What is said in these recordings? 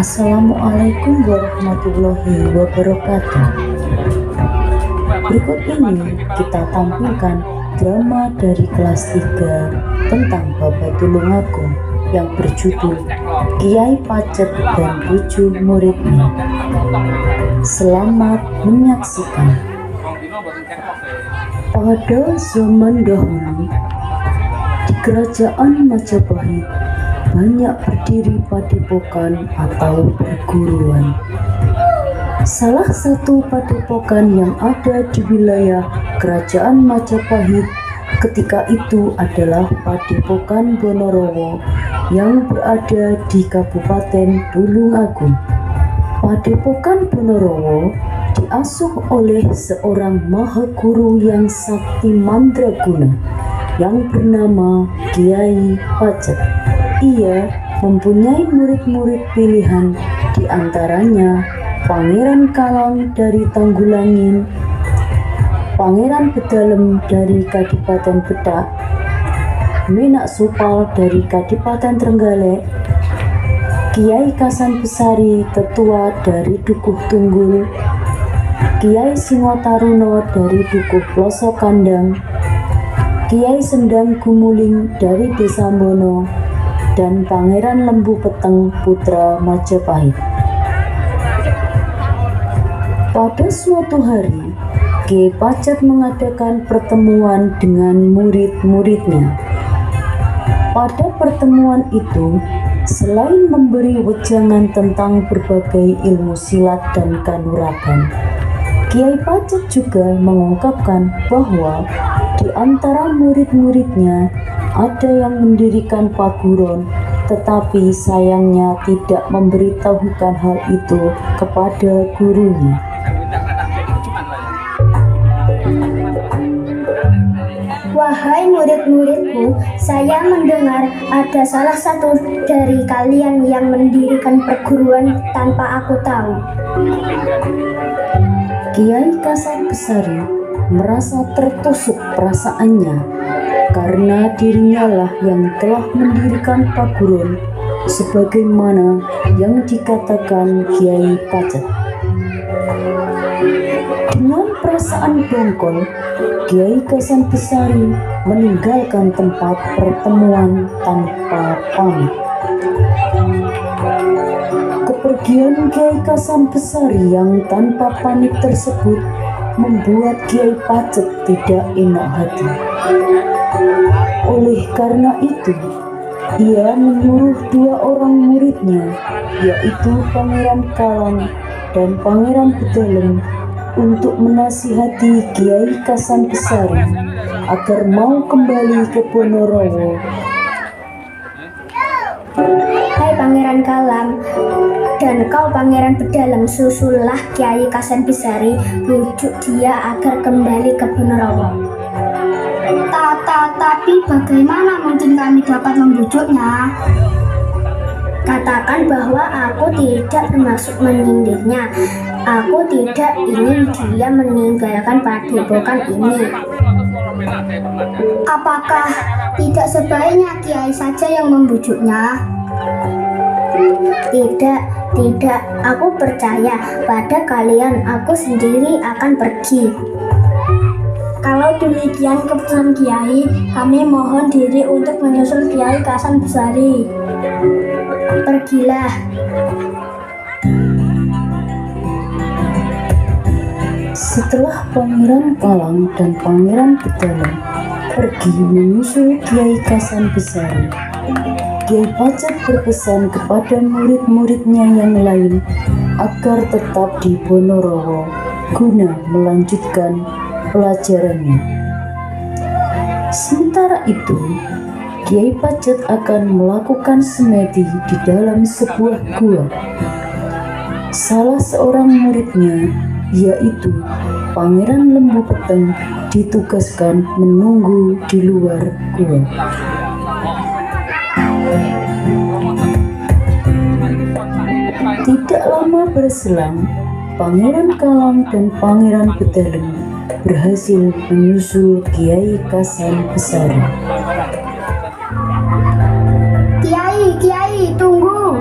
Assalamualaikum warahmatullahi wabarakatuh. Berikut ini kita tampilkan drama dari kelas 3 tentang Bapak Tulungagung yang berjudul Kiai Pacet dan Tujuh Muridnya. Selamat menyaksikan. Pada zaman dahulu, di kerajaan Majapahit banyak berdiri padepokan atau perguruan. Salah satu padepokan yang ada di wilayah kerajaan Majapahit ketika itu adalah Padepokan Bonorowo yang berada di Kabupaten Tulungagung. Padepokan Bonorowo diasuh oleh seorang mahaguru yang sakti mandraguna yang bernama Kiai Pacet. Ia mempunyai murid-murid pilihan, di antaranya Pangeran Kalang dari Tanggulangin, Pangeran Bedalem dari Kadipaten Bedak, Menak Supal dari Kadipaten Trenggalek, Kiai Kasan Besari Tetua dari Dukuh Tunggul, Kiai Singotaruno dari Dukuh Plosok Kandang, Kiai Sendang Gumuling dari Desa Mono, dan Pangeran Lembu Peteng putra Majapahit. Pada suatu hari, Kiai Pacet mengadakan pertemuan dengan murid-muridnya. Pada pertemuan itu, selain memberi wejangan tentang berbagai ilmu silat dan kanuragan, Kiai Pacet juga mengungkapkan bahwa di antara murid-muridnya ada yang mendirikan paguron, tetapi sayangnya tidak memberitahukan hal itu kepada gurunya. Wahai murid-muridku, saya mendengar ada salah satu dari kalian yang mendirikan perguruan tanpa aku tahu. Kiai Kasan Besari merasa tertusuk perasaannya karena dirinya lah yang telah mendirikan paguron sebagaimana yang dikatakan Kiai Pacet. Dengan perasaan dongkol, Kiai Kasan Besari meninggalkan tempat pertemuan tanpa pamit. Kepergian Kiai Kasan Besari yang tanpa pamit tersebut membuat Kiai Pacet tidak enak hati. Oleh karena itu, ia menyuruh dua orang muridnya, yaitu Pangeran Kalang dan Pangeran Bedalem, untuk menasihati Kiai Kasan Besari agar mau kembali ke Bonorowo. Hai Pangeran Kalang dan kau Pangeran Bedalem, susullah Kiai Kasan Besari, bujuk dia agar kembali ke Bonorowo. Tapi bagaimana mungkin kami dapat membujuknya? Katakan bahwa aku tidak bermaksud menyindirnya. Aku tidak ingin dia meninggalkan padepokan ini. Apakah tidak sebaiknya Kiai saja yang membujuknya? Tidak, aku percaya pada kalian. Aku sendiri akan pergi. Kalau demikian keputusan Kiai, kami mohon diri untuk menyusul Kiai Kasan Besari. Pergilah. Setelah Pangeran Kalang dan Pangeran Bedalem pergi menyusul Kiai Kasan Besari, Kiai Pacet berpesan kepada murid-muridnya yang lain agar tetap di Bonorowo guna melanjutkan pelajarannya. Sementara itu, Kiai Pacet akan melakukan semedi di dalam sebuah gua. Salah seorang muridnya, yaitu Pangeran Lembu Peteng, ditugaskan menunggu di luar gua. Tidak lama berselang, Pangeran Kalang dan Pangeran Bedalem berhasil menyusul Kiai Kasan Besari. Kiai, tunggu.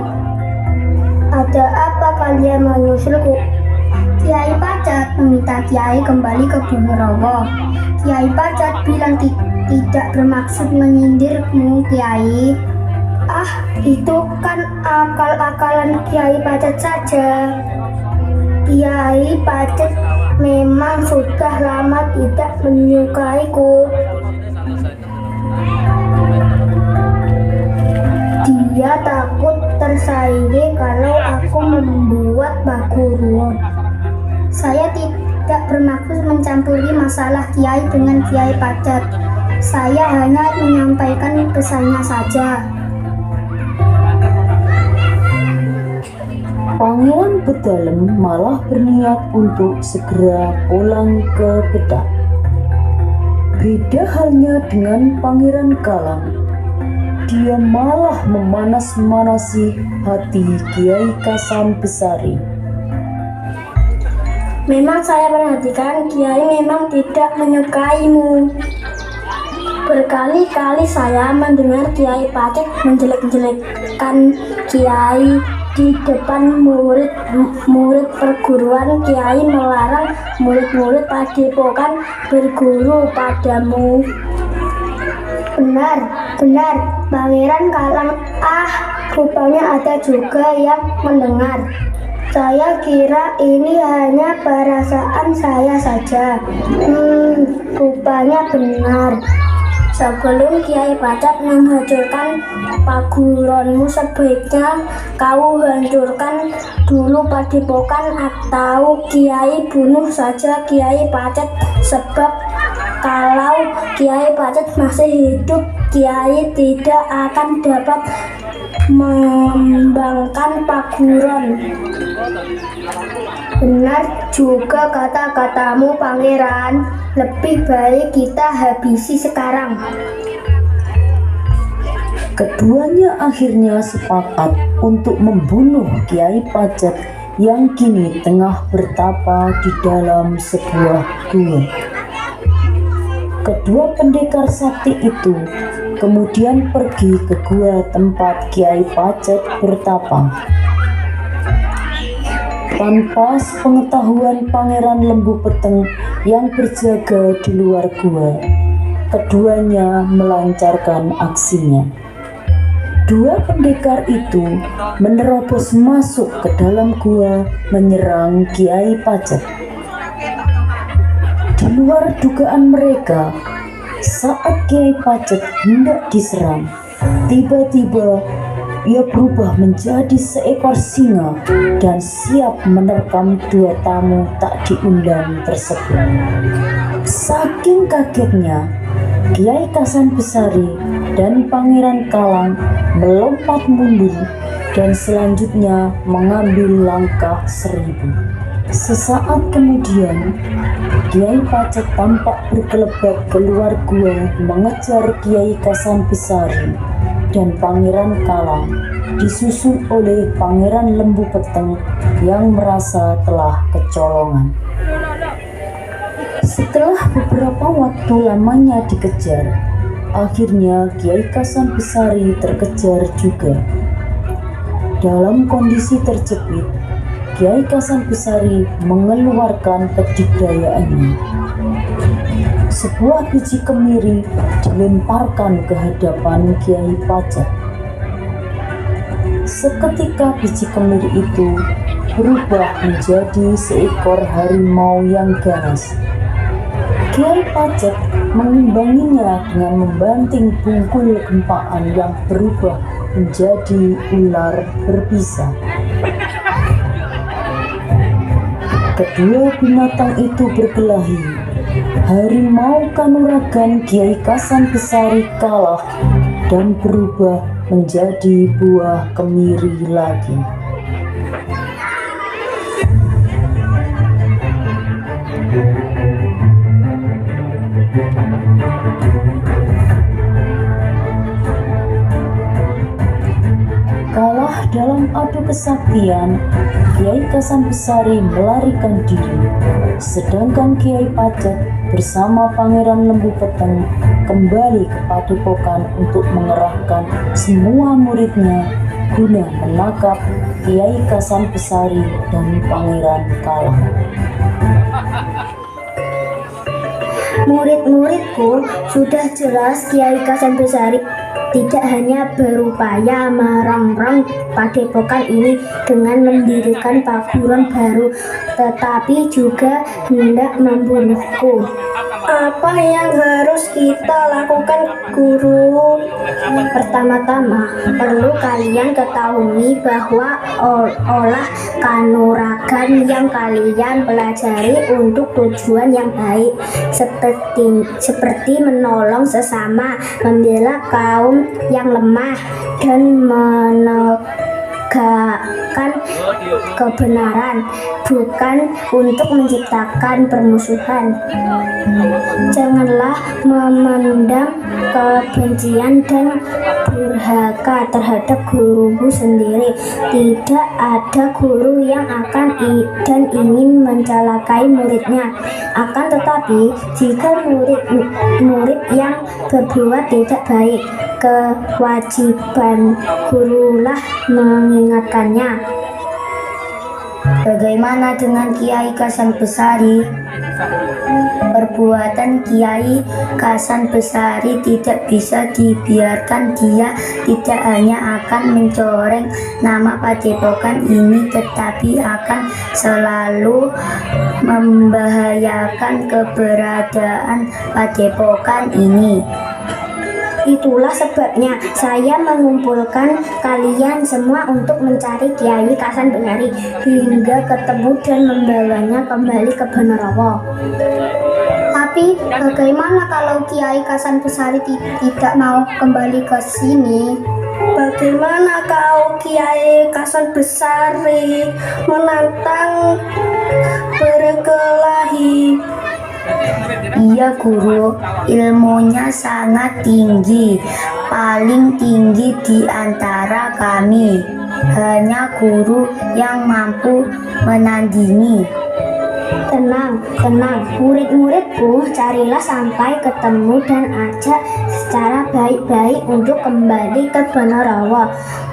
Ada usulku. Kiai Pacet meminta Kiai kembali ke bumi rawa. Kiai Pacet bilang tidak bermaksud menyindirmu, Kiai. Ah, itu kan akal-akalan Kiai Pacet saja. Kiai Pacet memang sudah lama tidak menyukaiku. Dia takut tersaingi kalau aku membuat bakuruan. Saya tidak bermaksud mencampuri masalah Kiai dengan Kiai Pacet. Saya hanya menyampaikan pesannya saja. Pangeran Bedalem malah berniat untuk segera pulang ke Bedak. Beda halnya dengan Pangeran Kalang. Dia malah memanas-manasi hati Kiai Kasan Besari. Memang saya perhatikan Kiai memang tidak menyukaimu. Berkali-kali saya mendengar Kiai Pacet menjelek-jelekkan Kiai di depan murid perguruan. Kiai melarang murid-murid padepokan berguru padamu. Benar, Pangeran Kalang. Rupanya ada juga yang mendengar. Saya kira ini hanya perasaan saya saja. Rupanya benar. Sebelum Kiai Pacet menghancurkan paguronmu, sebaiknya kau hancurkan dulu padepokan, atau Kiai bunuh saja Kiai Pacet. Sebab kalau Kiai Pacet masih hidup, Kiai tidak akan dapat mengembangkan paguron. Benar juga kata-katamu, Pangeran. Lebih baik kita habisi sekarang. Keduanya akhirnya sepakat untuk membunuh Kiai Pacet yang kini tengah bertapa di dalam sebuah gua. Kedua pendekar sakti itu kemudian pergi ke gua tempat Kiai Pacet bertapa. Tanpa sepengetahuan Pangeran Lembu Peteng yang berjaga di luar gua, keduanya melancarkan aksinya. Dua pendekar itu menerobos masuk ke dalam gua menyerang Kiai Pacet. Di luar dugaan mereka, saat Kiai Pacet hendak diserang, tiba-tiba ia berubah menjadi seekor singa dan siap menerkam dua tamu tak diundang tersebut. Saking kagetnya, Kiai Kasan Besari dan Pangeran Kalang melompat mundur dan selanjutnya mengambil langkah 1000. Sesaat kemudian, Kiai Pacet tampak berkelebat keluar gua mengejar Kiai Kasan Besari dan Pangeran Kalang, disusul oleh Pangeran Lembu Peteng yang merasa telah kecolongan. Setelah beberapa waktu lamanya dikejar, akhirnya Kiai Kasan Besari terkejar juga. Dalam kondisi terjepit, Kiai Kasan Besari mengeluarkan kedikdayaannya. Sebuah biji kemiri dilemparkan ke hadapan Kiai Pacet. Seketika biji kemiri itu berubah menjadi seekor harimau yang ganas. Kiai Pacet mengimbanginya dengan membanting bungkul gempaan yang berubah menjadi ular berbisa. Kedua binatang itu berkelahi. Harimau Kanuragan Kiai Kasan Besari kalah dan berubah menjadi buah kemiri lagi. Kalah dalam adu kesaktian, Kiai Kasan Besari melarikan diri, sedangkan Kiai Pacet bersama Pangeran Lembu Peteng kembali ke padepokan untuk mengerahkan semua muridnya guna menangkap Kiai Kasan Besari dan Pangeran Kalang. Murid-muridku, sudah jelas Kiai Kasan Besari tidak hanya berupaya merongrong padepokan ini dengan mendirikan paguron baru, tetapi juga hendak membunuhku. Apa yang harus kita lakukan, Guru? Pertama-tama, perlu kalian ketahui bahwa olah kanuragan yang kalian pelajari untuk tujuan yang baik, seperti menolong sesama, membela kaum yang lemah, dan menegakkan kebenaran, bukan untuk menciptakan permusuhan. Janganlah memendam kebencian dan durhaka terhadap gurumu sendiri. Tidak ada guru yang akan dan ingin mencelakai muridnya. Akan tetapi, jika murid yang berbuat tidak baik, kewajiban gurulah mengingatkannya. Bagaimana dengan Kiai Kasan Besari? Perbuatan Kiai Kasan Besari tidak bisa dibiarkan. Dia tidak hanya akan mencoreng nama padepokan ini, tetapi akan selalu membahayakan keberadaan padepokan ini. Itulah sebabnya saya mengumpulkan kalian semua untuk mencari Kiai Kasan Besari hingga ketemu dan membawanya kembali ke Benerowo. Tapi bagaimana kalau Kiai Kasan Besari tidak mau kembali ke sini? Bagaimana kalau Kiai Kasan Besari menantang berkelahi? Iya Guru, ilmunya sangat tinggi, paling tinggi di antara kami. Hanya Guru yang mampu menandingi. Tenang, murid-muridku, carilah sampai ketemu dan ajak secara baik-baik untuk kembali ke Benerowo.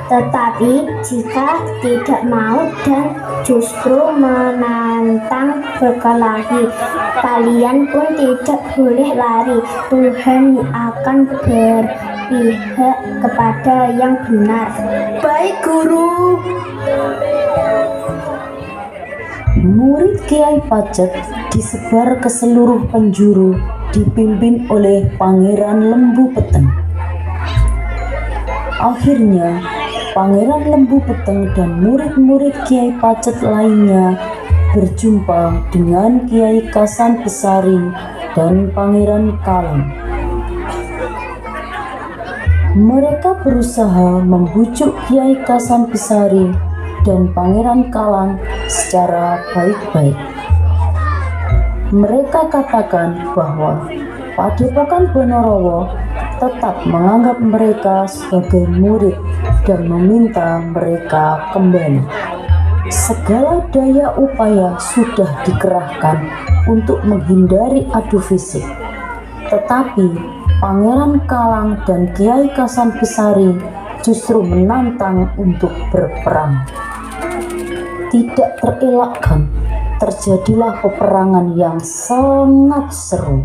Tetapi jika tidak mau dan justru menantang berkelahi, kalian pun tidak boleh lari. Tuhan akan berpihak kepada yang benar. Baik, Guru. Murid Kiai Pacet disebar ke seluruh penjuru, dipimpin oleh Pangeran Lembu Peteng. Akhirnya, Pangeran Lembu Peteng dan murid-murid Kiai Pacet lainnya berjumpa dengan Kiai Kasan Besari dan Pangeran Kalang. Mereka berusaha membujuk Kiai Kasan Besari dan Pangeran Kalang secara baik-baik. Mereka katakan bahwa Padepokan Benerowo tetap menganggap mereka sebagai murid dan meminta mereka kembali. Segala daya upaya sudah dikerahkan untuk menghindari adu fisik, tetapi Pangeran Kalang dan Kiai Kasan Besari justru menantang untuk berperang. Tidak terelakkan, terjadilah peperangan yang sangat seru.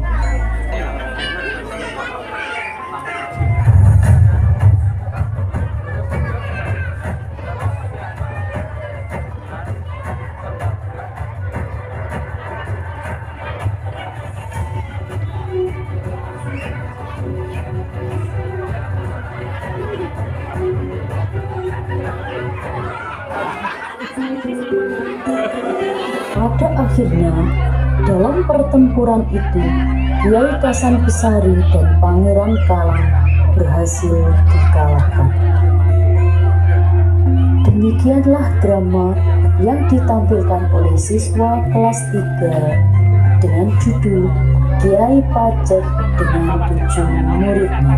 Pada akhirnya, dalam pertempuran itu, Kiai Kasan Besari dan Pangeran Kalang berhasil dikalahkan. Demikianlah drama yang ditampilkan oleh siswa kelas 3 dengan judul Kiai Pacet dengan 7 muridnya.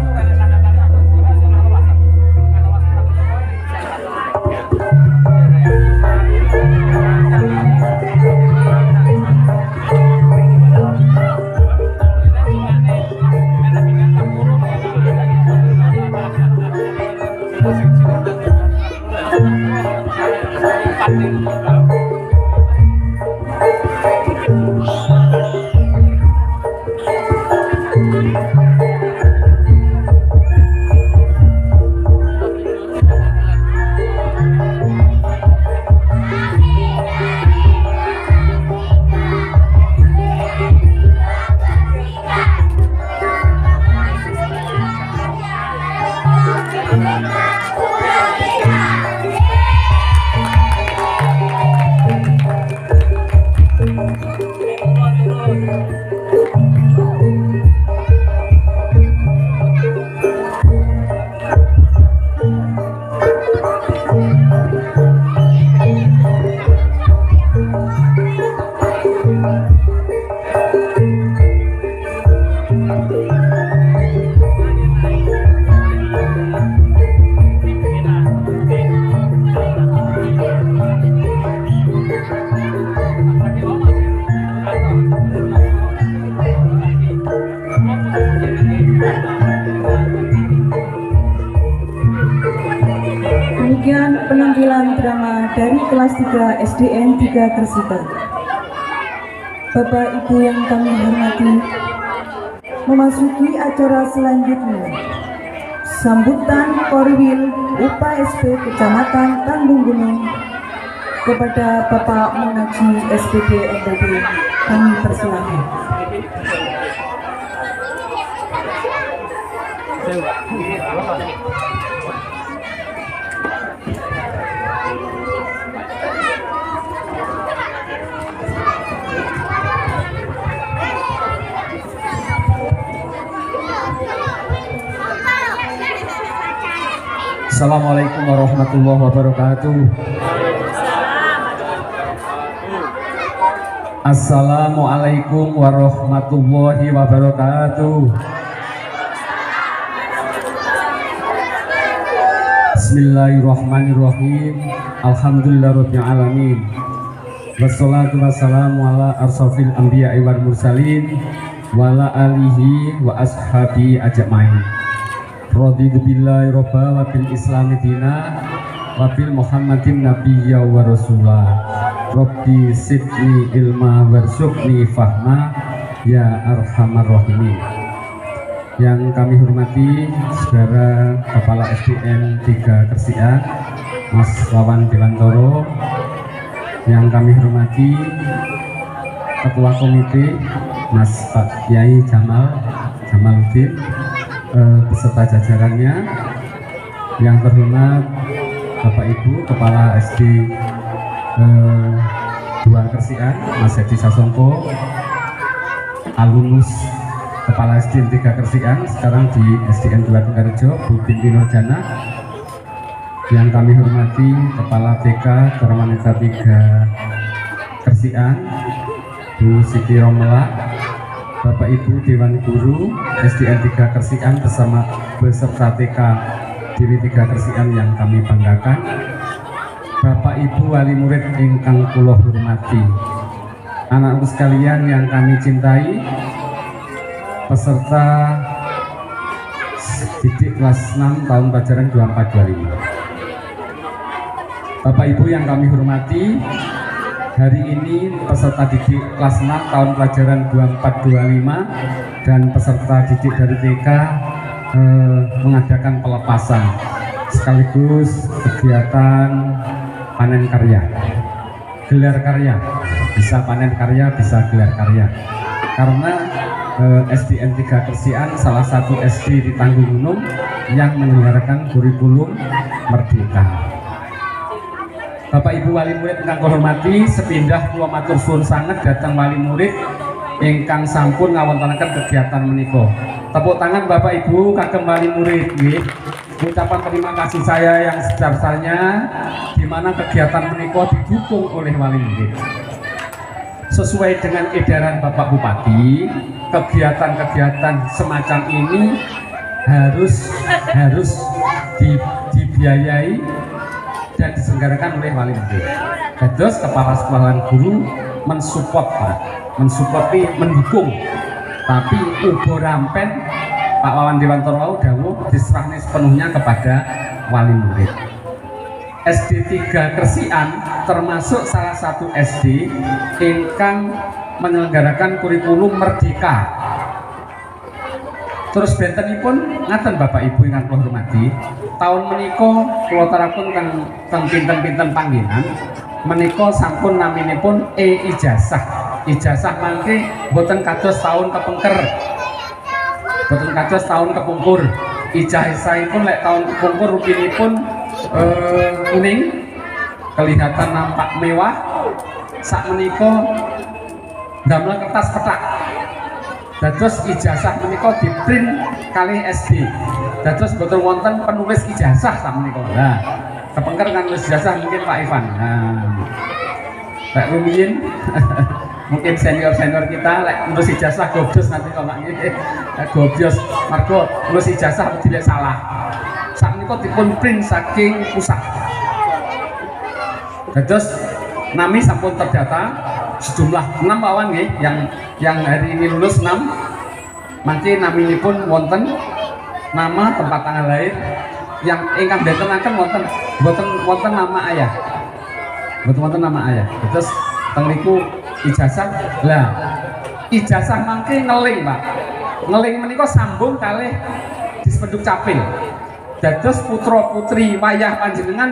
Demikian penampilan drama dari kelas 3 SDN 3 Gresik. Bapak Ibu yang kami hormati, memasuki acara selanjutnya. Sambutan Korwil UPSP Kecamatan Tanggung Gunung kepada Bapak Munaji SPD NTB, kami persilahkan. Assalamualaikum warahmatullahi wabarakatuh. Assalamualaikum warahmatullahi wabarakatuh. Bismillahirrahmanirrahim. Alhamdulillahirabbil alamin. Wassalatu wassalamu ala arsyafil anbiya'i wal mursalin wa ala alihi wa ashabi ajmain. Raditu billahi robba wa bil islami dina wa bil muhammadin nabiyya wa rasulah. Rabbi sidni ilma warzuqni fahma ya arhamar rahimin. Yang kami hormati saudara Kepala SDN 3 Kersian Mas Wawan Dewantoro, yang kami hormati Ketua Komite Mas Pak Kiai Jamaluddin beserta jajarannya, yang terhormat Bapak Ibu Kepala SD 2 Kersian Mas Hedi Sasongko, alumnus Kepala SDN 3 Kersian sekarang di SDN 2 Tenggarejo Bu Binti Nurjana, yang kami hormati Kepala TK Karamanita 3 Kersian Bu Siti Romela, Bapak Ibu Dewan Guru SDN 3 Kersian beserta TK Dewi 3 Kersian yang kami banggakan, Bapak Ibu wali murid ingkang kula hormati, anak-anak sekalian yang kami cintai, peserta didik kelas 6 tahun pelajaran 24-25. Bapak Ibu yang kami hormati, hari ini peserta didik kelas 6 tahun pelajaran 24-25 dan peserta didik dari TK mengadakan pelepasan sekaligus kegiatan panen karya, gelar karya, bisa panen karya, bisa gelar karya, karena SDN 3 Kersian salah satu SD di Tanggung Gunung yang menyelenggarakan kurikulum Merdeka. Bapak Ibu wali murid ingkang hormati, sepindah kula matur suwun sanget dhateng wali murid ingkang sampun ngawontenaken kegiatan menika. Tepuk tangan Bapak Ibu kagem wali murid nggih. Ucapan terima kasih saya yang sebesar-besarnya di mana kegiatan menika didukung oleh wali murid. Sesuai dengan edaran Bapak Bupati, kegiatan-kegiatan semacam ini harus dibiayai dan diselenggarakan oleh wali murid. Dados kepala sekolah guru mensupport Pak, mendukung. Tapi ubo rampen Pak Wawan Dewantoro dawuh diserahne sepenuhnya kepada wali murid. SD 3 Kresian termasuk salah satu SD ingkang menyelenggarakan kurikulum merdeka. Terus bentenipun ngaten Bapak Ibu ingkang kula hormati, tahun menika kula taraken teng pinten-pinten panggenan menika sampun naminipun ijazah. Ijazah mangke boten kados tahun kepengker. Boten kados tahun kepungkur. Ijazahipun lek tahun kepungkur rupinipun kuning, kelihatan nampak mewah. Sak menika damel kertas petak. Dados ijazah menika diprint kalih SD. Dados boten wonten penulis ijazah sak menika. Nah, kepengker kan nulis ijazah mungkin Pak Ivan. Nah, Pak Rumiyin mungkin senior-senior kita lek nulis ijazah gobdos nanti kalau nggih gobdos mergo nulis ijazah tidak salah. Sak menika dipun print saking pusat. Dados nami sampun terdata sejumlah 6 awan nggih yang hari ini lulus 6. Mangke naminipun wonten nama, tempat tanggal lahir, yang ingkang bentenaken boten wonten nama ayah. Boten wonten nama ayah. Terus teng niku ijazah. Lah, ijazah mangke ngeling, Pak. Ngeling menika sambung kalih dispenduk capil. Dados putra putri wayah panjenengan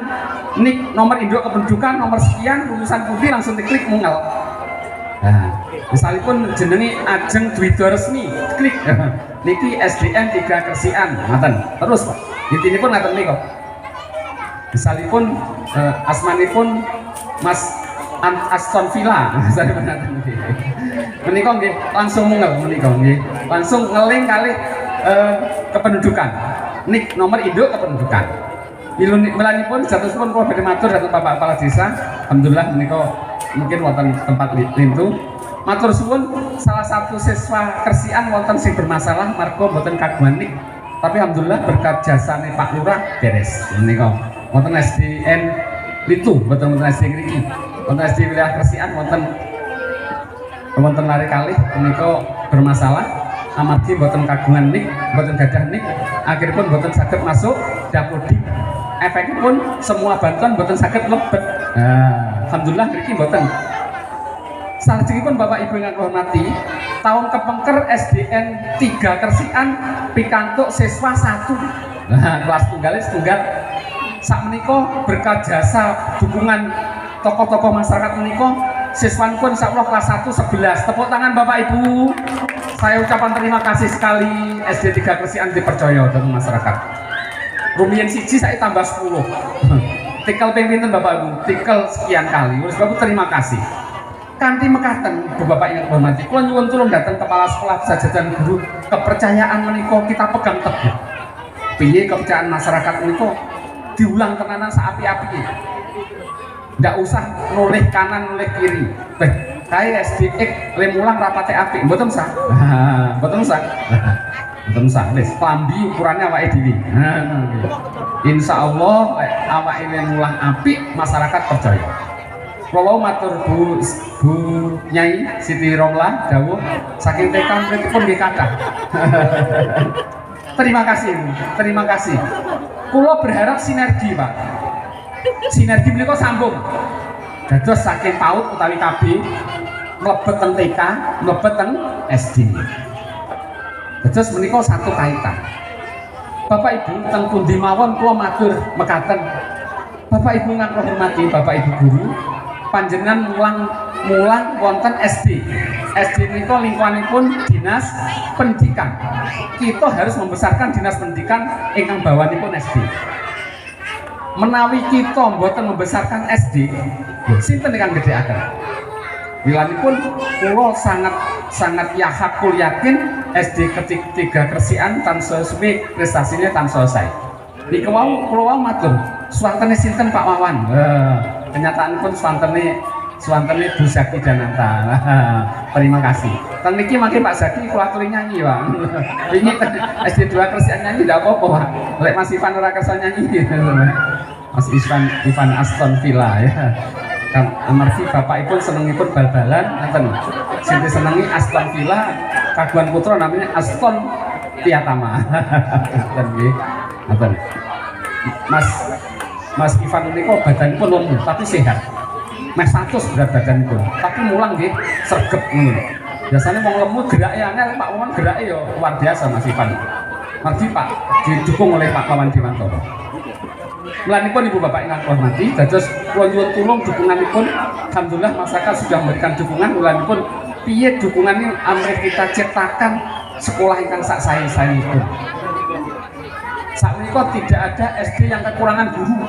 nik nomor induk kependudukan nomor sekian lulusan putih langsung diklik mungel. Nah, misalipun jenengi Ajeng Dwida Resmi klik niki SDN 3 Kresian ngaten. Terus Pak, intinipun ngaten niku. Misalipun asmanipun Mas Aston Villa misalipun ngaten niki. Menika nggih langsung mungel menika nggih. Langsung ngeling kalih kependudukan. Nik nomor induk kependudukan. Milanipun jatuhipun kula badhe matur dhateng Bapak Kepala Desa. Alhamdulillah menika mungkin wonten tempat lintu. Matur suwun salah satu siswa Kresian wonten sing bermasalah marga mboten kagungan nik. Tapi alhamdulillah berkat jasane Pak Lurah beres. Menika wonten SDN Lintu, mboten wonten SD ngriki. Wonten SD wilayah Kresian wonten lari kalih menika bermasalah. Amargi boten kagungan nik, boten gadah nik, akhiripun boten saged masuk Dapodik. Efekipun semua bantuan boten saged mlebet. Nah, alhamdulillah niki boten. Salajengipun Bapak Ibu ingkang hormati, tahun kepengker SDN 3 Kresian pikantuk siswa 1. Nah, kelas tunggal. Sak menika berkat jasa dukungan tokoh-tokoh masyarakat menika siswanipun insyaallah kelas 1 11. Tepuk tangan Bapak Ibu. Saya ucapan terima kasih sekali SD 3 Kresian dipercaya dengan masyarakat. Rumiyin siji saya tambah 10. Tikel ping pinten Bapak Ibu? Tikel sekian kali. Oleh sebab itu terima kasih. Kanthi mekaten Bapak yang hormati, kula nyuwun tulung datang kepala sekolah sejajar guru, kepercayaan menika kita pegang teguh. Piye kepercayaan masyarakat menika diulang tenanan saapi-api. Ndak usah noleh kanan noleh kiri. Kayak SDX lemulang rapate apik mboten usah. Mboten usah. Mboten usah. Wis klambi ukurannya awake dhewe. Insyaallah awake lemulang apik masyarakat percaya. Kula matur Bu Nyai Siti Romlah dawuh saking TK mrikipun nggih kathah. Terima kasih. Terima kasih. Kula berharap sinergi, Pak. Sinergi menika sambung. Dados saking PAUD utawi KB mlebet teng TK, mlebet teng SD. Dados menika satu kaitan. Bapak Ibu teng pundi mawon kula matur mekaten. Bapak Ibu ingkang kula hormati, Bapak Ibu guru, panjenengan mulang wonten SD. SD menika lingkunganipun Dinas Pendidikan. Kita harus membesarkan Dinas Pendidikan ingkang bawanipun SD. Menawi kita mboten membesarkan SD, sinten ingkang gedheaken? Wilanipun kula sangat yakin SD 3 Kresian tansah suwe prestasinya tansah sae. Niki wau kula matur, swantene sinten Pak Wawan? Kenyataanipun swantene Bu Zaki Dananta. Terima kasih. Teng niki mangke Pak Zaki kula aturi nyanyi, Pak. Wingi SD 2 Kresian nyanyi ndak apa-apa, Pak. Lek Mas Ivan ora kersa nyanyi. Mas Ivan Aston Villa ya. Kan amargi bapakipun senengipun bal-balan ngoten. Sing senengi Aston Villa, kagungan putra namanya Aston Piatama. Ngoten nggih. Ngoten. Mas Mas Ivan niku badanipun lemu tapi sehat. Mas 100 berat badanipun, tapi mulang nggih sregep ngono. Biasanya wong lemu gerake angel, Pak Wawan gerake ya luar biasa Mas Ivan. Margi Pak didukung oleh Pak Wawan Dewantara. Melanipun Ibu Bapak ingkang hormati, dados kula nyuwun tulung dukunganipun. Alhamdulillah masyarakat sudah memberikan dukungan. Melanipun piye dukungan ini amrih kita ciptakan sekolah ingkang sak sae-saenipun. Saat ini kok tidak ada SD yang kekurangan guru.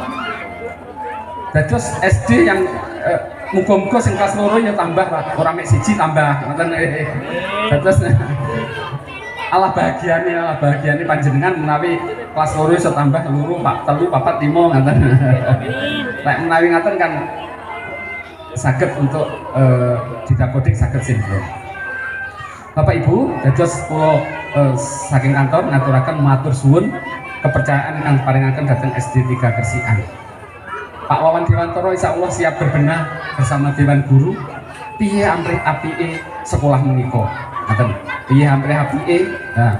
Dados SD yang muga-muga sing kelas loro ya tambah Pak, ora mek siji tambah ngoten. Dados Allah bahagiane panjenengan menawi kelas loro iso tambah loro Pak, 3, 4, 5 ngoten. Nek menawi ngaten kan saged untuk didapodik saged sinkron. Bapak Ibu, dados kula saking kantor ngaturaken matur suwun kepercayaan yang paringaken dhateng SD 3 Kersian. Pak Wawan Dewantara insyaallah siap berbenah bersama Dewan Guru piye amrih apike sekolah menika. Ngaten. Piye amrih apike. Nah.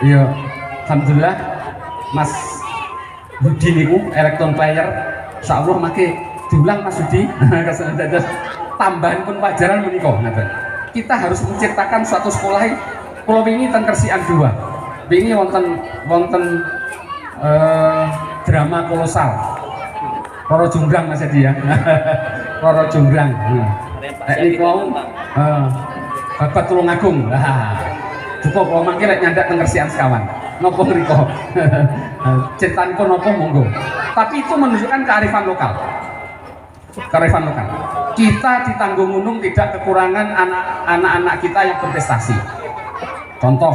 Iya, alhamdulillah Mas Budi niku elektron player insyaallah make diulang Mas Budi. Dados tambahan pun pelajaran menika ngaten. Kita harus menciptakan suatu sekolah kula wingi ten Kersian 2. Wingi wonten drama kolosal. Roro Jonggrang Mas Edi ya. Roro Jonggrang. Nek niku Bapak Tulungagung. Cukup kula mangke lek nyandak teng Kersian sekawan. Napa mriko? Critanipun napa monggo. Tapi itu menunjukkan kearifan lokal. Kearifan lokal. Kita di Tanggung Gunung tidak kekurangan anak-anak kita yang berprestasi. Contoh,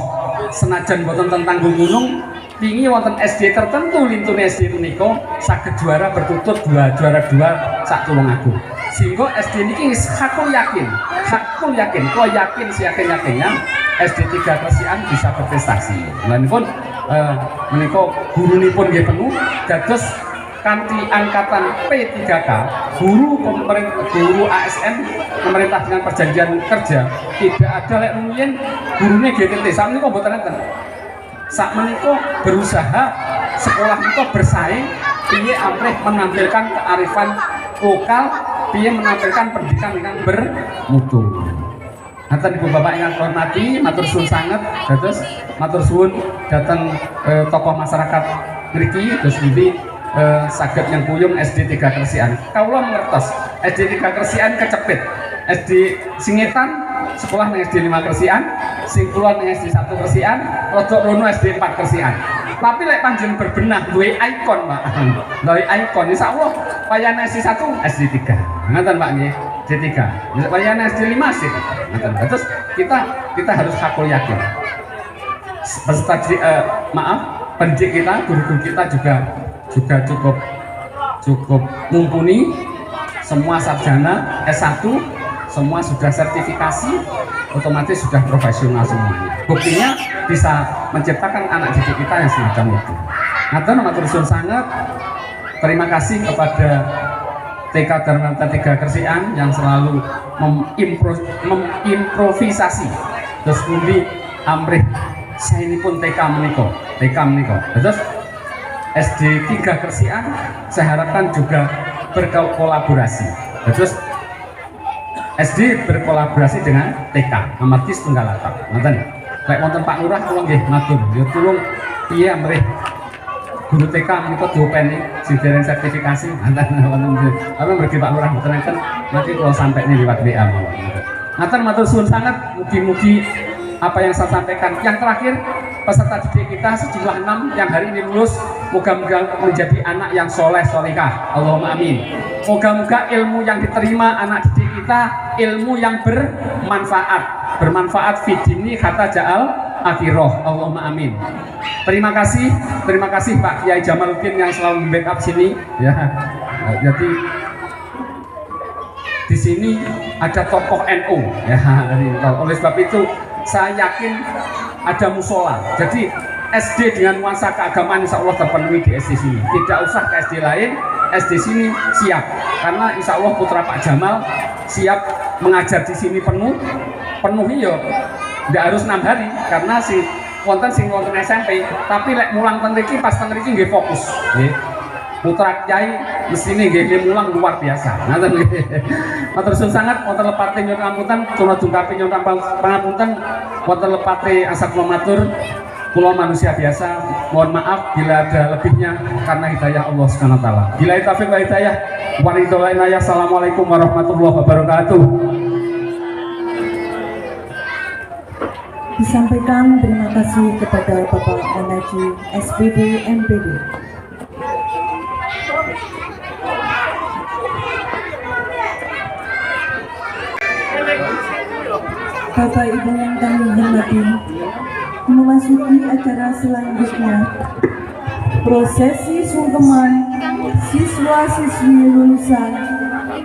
senajan boten teng Tanggung Gunung pingi wonten SD tertentu lintune SD punika saged juara berturut juara 2 sak Tulungagung. Sehingga SD niki hakul yakin, kok yakin yakinnya SD 3 Kersian bisa berprestasi. Lan pun menika gurunipun nggih penuh dados kanthi angkatan P3K, guru ASN pemerintah dengan perjanjian kerja tidak ada lek rumiyin gurune GTT. Sak menika mboten enten. Sak menika berusaha sekolah menika bersaing piye amrih menampilkan kearifan lokal, piye menampilkan pendidikan yang bermutu. Ngaten Ibu Bapak yang hormati, matur suwun sanget dados matur suwun dhateng tokoh masyarakat mriki terus niki saged yang kuyung SD 3 Kersian. Kawula mengertos SD 3 Kersian kecepit. SD Singetan sekolah nang SD 5 Kersian, sing kula nang SD 1 Kersian, rodok rono SD 4 Kersian. Tapi lek panjenengan berbenah duwe ikon, Pak. Duwe ikon insyaallah payane SD 1 SD 3. Ngoten Pak nggih, SD 3. Payane SD 5 sih. Ngoten. Terus kita harus hakul yakin. Peserta pendidik kita, guru-guru kita juga cukup mumpuni, semua sarjana S1, semua sudah sertifikasi, otomatis sudah profesional semuanya. Buktinya bisa menciptakan anak didik kita yang semacam itu. Ngaten matur suwun sanget. Terima kasih kepada TK Darmanta 3 Kersian yang selalu mengimprovisasi. Terus pundi amrih saenipun TK menika. Terus SD 3 Kersian saya harapkan juga berkolaborasi. Terus SD berkolaborasi dengan TK amargi setunggal atap. Ngoten. Lek wonten Pak Lurah kula nggih matur, ya tulung piye amrih guru TK menika diopeni sing dereng sertifikasi. Ngoten. Tapi mergi Pak Lurah mboten enten, nanti kula sampaikan liwat WA mawon. Ngaten matur suwun sanget, mugi-mugi apa yang saya sampaikan. Yang terakhir, peserta didik kita sejumlah 6 yang hari ini lulus, moga-moga menjadi anak yang soleh solehah. Allahumma amin. Moga-moga ilmu yang diterima anak didik kita ilmu yang bermanfaat fidini kata ja'al akhirah. Allahumma amin. Terima kasih Pak Kiai Jamaluddin yang selalu membackup sini ya. Jadi di sini ada tokoh NU ya. Oleh sebab itu saya yakin ada musola. Jadi SD dengan nuansa keagamaan insya Allah terpenuhi di SD sini. Tidak usah ke SD lain, SD sini siap. Karena insya Allah putra Pak Jamal siap mengajar di sini penuhi yo. Tidak harus 6 hari karena wonten SMP. Tapi lek mulang teng mriki pas teng mriki nggih fokus. Nggih. putra Kyai mesine nggih mulang luar biasa. Ngoten nggih. Matur suwun sanget wonten lepate nyuwun ngapunten, kula jungkapi nyuwun pangapunten wonten lepate asal kula matur. Kula manusia biasa, mohon maaf bila ada lebihnya karena hidayah Allah Subhanahu wa taala. Bila taufiq wa hidayah, waridullah. Assalamualaikum warahmatullahi wabarakatuh. Disampaikan terima kasih kepada Bapak Manaji SPD MPD. Bapak Ibu yang kami hormati, memasuki acara selanjutnya, prosesi sungkeman siswa-siswi lulusan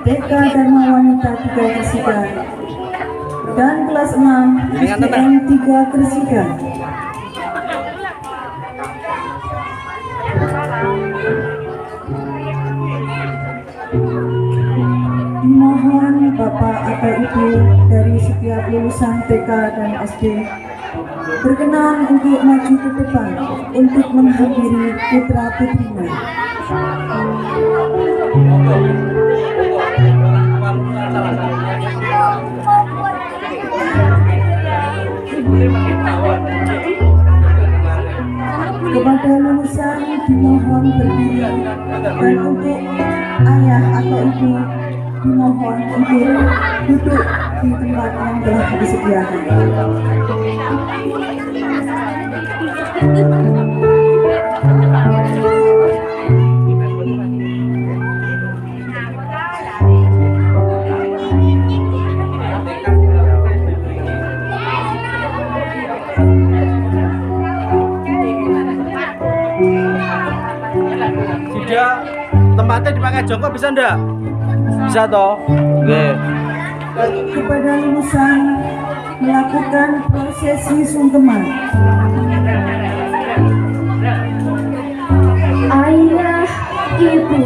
TK Dharma Wanita 3 Kresigan dan kelas 6 SDN 3 Kresigan. Dimohon Bapak atau Ibu dari setiap lulusan TK dan SD berkenan untuk maju ke depan untuk menghadiri putra putrinya. Kepada lulusan dimohon berdiri dan untuk ayah atau ibu dimohon untuk duduk di tempat yang telah disediakan. Tidak, tempatnya dipakai jongkok bisa ndak? Bisa toh? Oke. Kepada lulusan melakukan prosesi sungkeman. Ayah, ibu,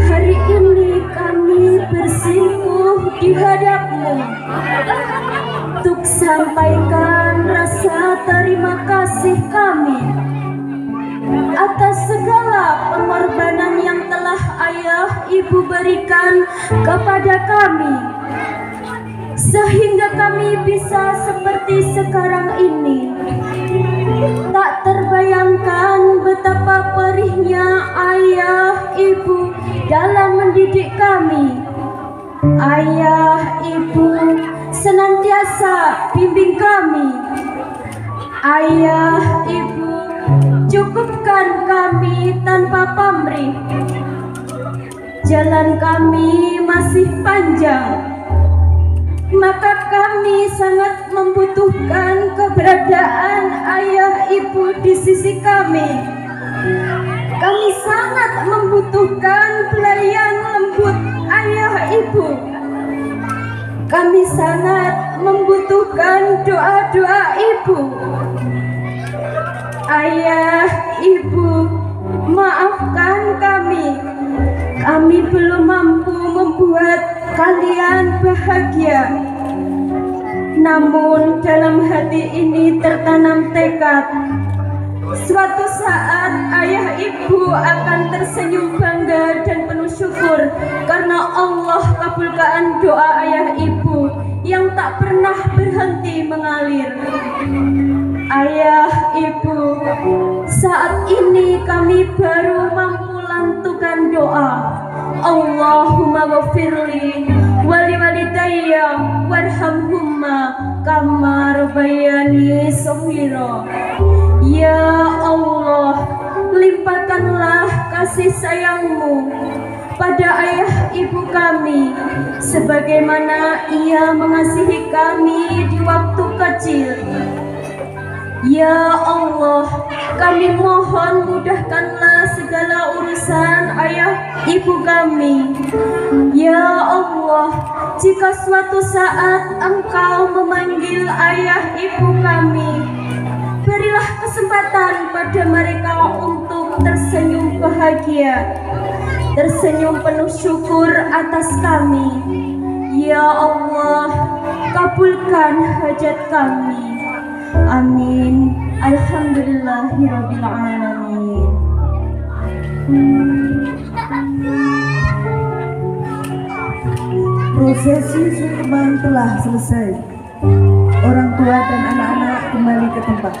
hari ini kami bersingguh di hadapmu untuk sampaikan rasa terima kasih kami atas segala pengorbanan yang telah ayah ibu berikan kepada kami sehingga kami bisa seperti sekarang ini. Tak terbayangkan betapa perihnya ayah ibu dalam mendidik kami. Ayah ibu senantiasa bimbing kami. Ayah ibu cukupkan kami tanpa pamrih. Jalan kami masih panjang, maka kami sangat membutuhkan keberadaan ayah ibu di sisi kami. Kami sangat membutuhkan pelayan lembut ayah ibu. Kami sangat membutuhkan doa-doa ibu. Ayah, ibu, maafkan kami. Kami belum mampu membuat kalian bahagia. Namun dalam hati ini tertanam tekad. Suatu saat ayah ibu akan tersenyum bangga dan penuh syukur karena Allah kabulkan doa ayah ibu yang tak pernah berhenti mengalir. Ayah, ibu, saat ini kami baru mampu lantukan doa. Allahumma ghafirli wali walidayya warhamhumma kama rabbayani shaghira. Ya Allah, limpahkanlah kasih sayangmu pada ayah ibu kami sebagaimana ia mengasihi kami di waktu kecil. Ya Allah, kami mohon mudahkanlah segala urusan ayah ibu kami. Ya Allah, jika suatu saat Engkau memanggil ayah ibu kami, berilah kesempatan pada mereka untuk tersenyum bahagia, tersenyum penuh syukur atas kami. Ya Allah, kabulkan hajat kami. Amin. Alhamdulillahirabbil alamin. Prosesi sungkeman telah selesai. Orang tua dan anak-anak kembali ke tempat.